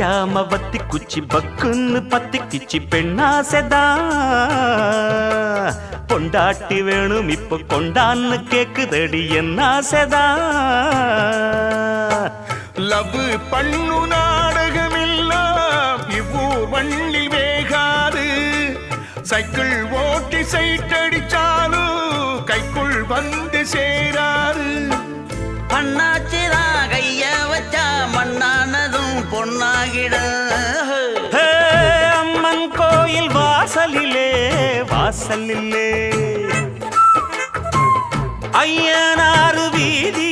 வைக்காம வத்தி குச்சி பக்குன்னு பத்தி கிச்சி பெண்ணாசைதா பொண்டாட்டி வேணும் இப்ப கொண்டான்னு கேக்குதடி என்ன ஆசைதா லவ் பண்ணு நாடகமெல்லாம் இவ்வூர் மண்ணில் வேகாது சைக்கிள் ஓட்டி சைட்டடிச்சாலும் கைக்குள் வந்து சேராது பண்ணாச்சிரா கைய வச்சா மண்ணானதும் பொன்னாகிட அம்மன் கோயில் வாசலிலே வாசலிலே ஐயனாறு வீதி